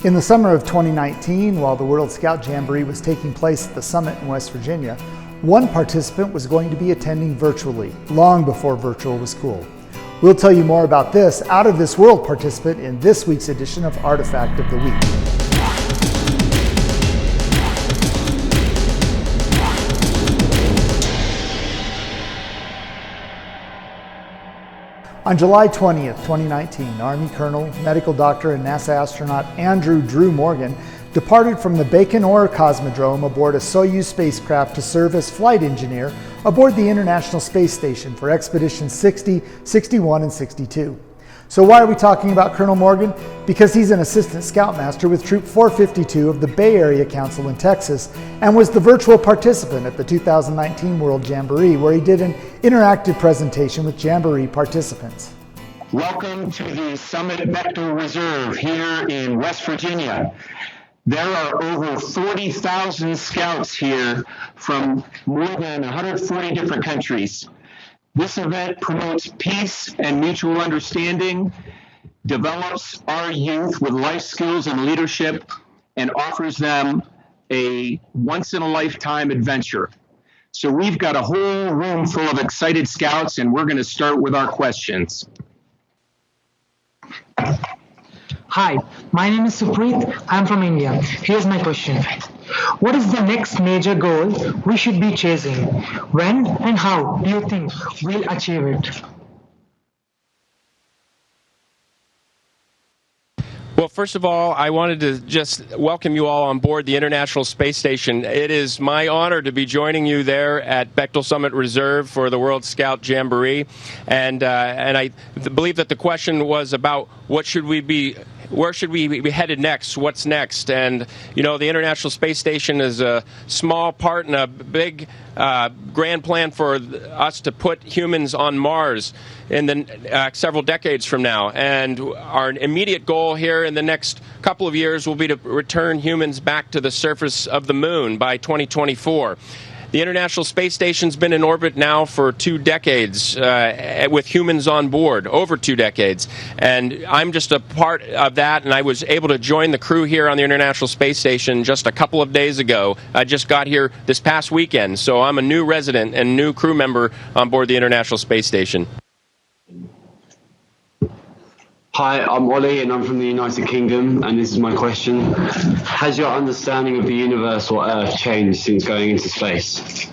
In the summer of 2019, while the World Scout Jamboree was taking place at the summit in West Virginia, one participant was going to be attending virtually, long before virtual was cool. We'll tell you more about this out of this world participant in this week's edition of Artifact of the Week. On July 20th, 2019, Army Colonel, medical doctor, and NASA astronaut Andrew Drew Morgan departed from the Baikonur Cosmodrome aboard a Soyuz spacecraft to serve as flight engineer aboard the International Space Station for Expeditions 60, 61, and 62. So why are we talking about Colonel Morgan? Because he's an Assistant Scoutmaster with Troop 452 of the Bay Area Council in Texas and was the virtual participant at the 2019 World Jamboree, where he did an interactive presentation with Jamboree participants. Welcome to the Summit Bechtel Reserve here in West Virginia. There are over 40,000 scouts here from more than 140 different countries. This event promotes peace and mutual understanding, develops our youth with life skills and leadership, and offers them a once-in-a-lifetime adventure. So we've got a whole room full of excited scouts, and we're going to start with our questions. Hi, my name is Supreet. I'm from India. Here's my question. What is the next major goal we should be chasing? When and how do you think we'll achieve it? Well, first of all, I wanted to just welcome you all on board the International Space Station. It is my honor to be joining you there at Bechtel Summit Reserve for the World Scout Jamboree. And I believe that the question was about where should we be headed next? What's next? And, you know, the International Space Station is a small part in a big grand plan for us to put humans on Mars in the several decades from now. And our immediate goal here in the next couple of years will be to return humans back to the surface of the moon by 2024. The International Space Station's been in orbit now for 2 decades with humans on board, over 2 decades. And I'm just a part of that, and I was able to join the crew here on the International Space Station just a couple of days ago. I just got here this past weekend, so I'm a new resident and new crew member on board the International Space Station. Hi, I'm Ollie and I'm from the United Kingdom, and this is my question. Has your understanding of the universe or Earth changed since going into space?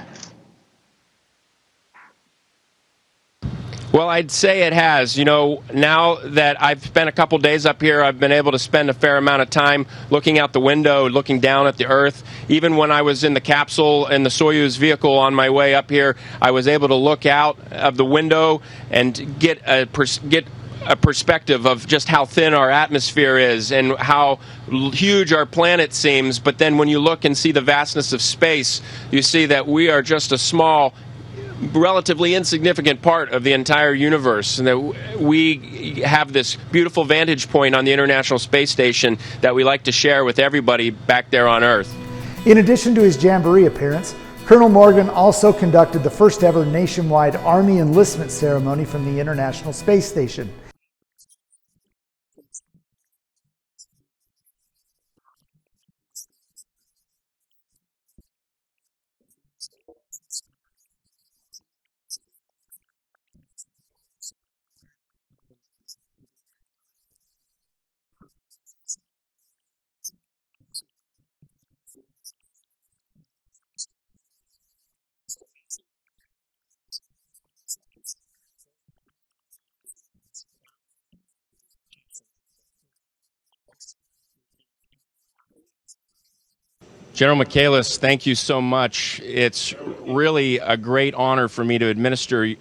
Well, I'd say it has. You know, now that I've spent a couple days up here, I've been able to spend a fair amount of time looking out the window, looking down at the Earth. Even when I was in the capsule in the Soyuz vehicle on my way up here, I was able to look out of the window and get a perspective of just how thin our atmosphere is and how huge our planet seems. But then when you look and see the vastness of space, you see that we are just a small, relatively insignificant part of the entire universe, and that we have this beautiful vantage point on the International Space Station that we like to share with everybody back there on Earth. In addition to his Jamboree appearance, Colonel Morgan also conducted the first ever nationwide Army enlistment ceremony from the International Space Station. General Michaelis, thank you so much. It's really a great honor for me to administer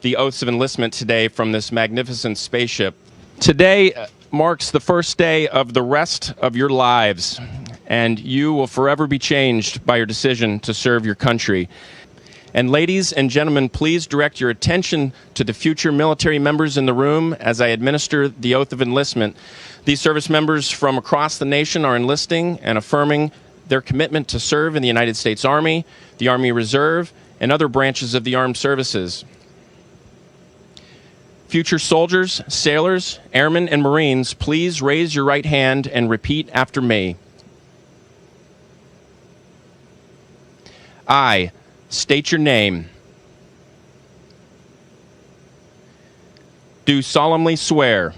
the oaths of enlistment today from this magnificent spaceship. Today marks the first day of the rest of your lives, and you will forever be changed by your decision to serve your country. And ladies and gentlemen, please direct your attention to the future military members in the room as I administer the oath of enlistment. These service members from across the nation are enlisting and affirming their commitment to serve in the United States Army, the Army Reserve, and other branches of the armed services. Future soldiers, sailors, airmen, and Marines, please raise your right hand and repeat after me. I state your name. Do solemnly swear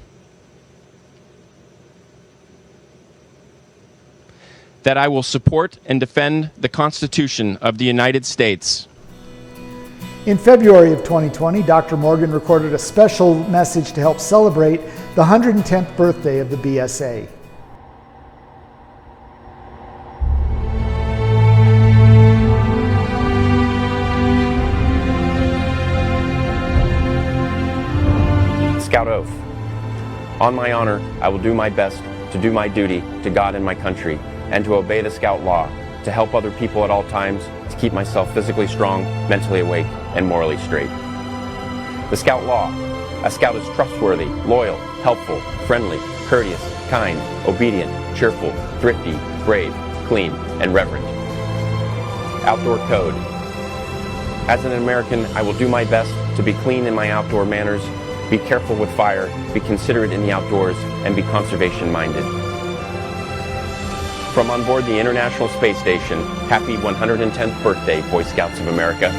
that I will support and defend the Constitution of the United States. In February of 2020, Dr. Morgan recorded a special message to help celebrate the 110th birthday of the BSA. Scout Oath. On my honor, I will do my best to do my duty to God and my country, and to obey the Scout law, to help other people at all times, to keep myself physically strong, mentally awake, and morally straight. The Scout law. A Scout is trustworthy, loyal, helpful, friendly, courteous, kind, obedient, cheerful, thrifty, brave, clean, and reverent. Outdoor code. As an American, I will do my best to be clean in my outdoor manners, be careful with fire, be considerate in the outdoors, and be conservation-minded. From on board the International Space Station, happy 110th birthday, Boy Scouts of America.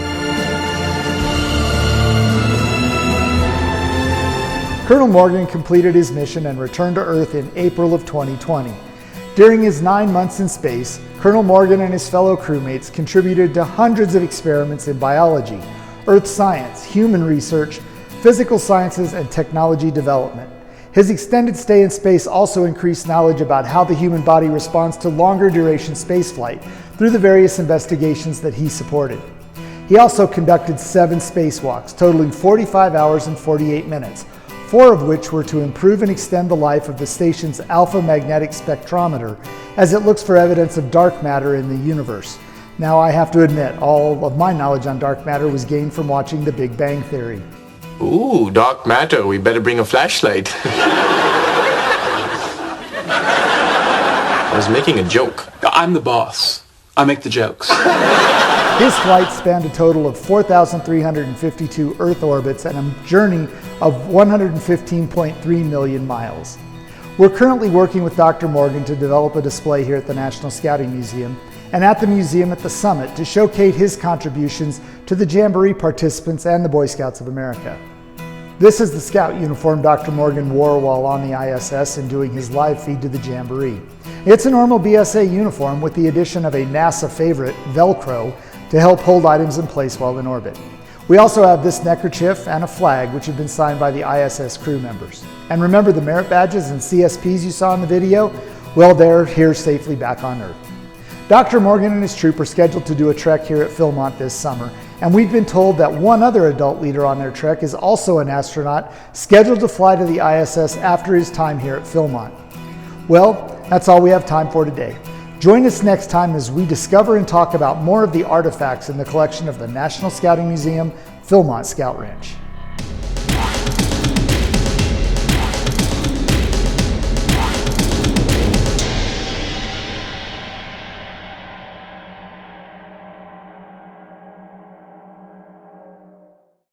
Colonel Morgan completed his mission and returned to Earth in April of 2020. During his 9 months in space, Colonel Morgan and his fellow crewmates contributed to hundreds of experiments in biology, earth science, human research, physical sciences, and technology development. His extended stay in space also increased knowledge about how the human body responds to longer duration spaceflight through the various investigations that he supported. He also conducted 7 spacewalks, totaling 45 hours and 48 minutes, 4 of which were to improve and extend the life of the station's alpha magnetic spectrometer as it looks for evidence of dark matter in the universe. Now, I have to admit, all of my knowledge on dark matter was gained from watching The Big Bang Theory. Ooh, dark matter. We better bring a flashlight. I was making a joke. I'm the boss. I make the jokes. His flight spanned a total of 4,352 Earth orbits and a journey of 115.3 million miles. We're currently working with Dr. Morgan to develop a display here at the National Scouting Museum and at the museum at the summit to showcase his contributions to the Jamboree participants and the Boy Scouts of America. This is the Scout uniform Dr. Morgan wore while on the ISS and doing his live feed to the Jamboree. It's a normal BSA uniform with the addition of a NASA favorite, Velcro, to help hold items in place while in orbit. We also have this neckerchief and a flag which have been signed by the ISS crew members. And remember the merit badges and CSPs you saw in the video? Well, they're here safely back on Earth. Dr. Morgan and his troop are scheduled to do a trek here at Philmont this summer, and we've been told that one other adult leader on their trek is also an astronaut scheduled to fly to the ISS after his time here at Philmont. Well, that's all we have time for today. Join us next time as we discover and talk about more of the artifacts in the collection of the National Scouting Museum, Philmont Scout Ranch.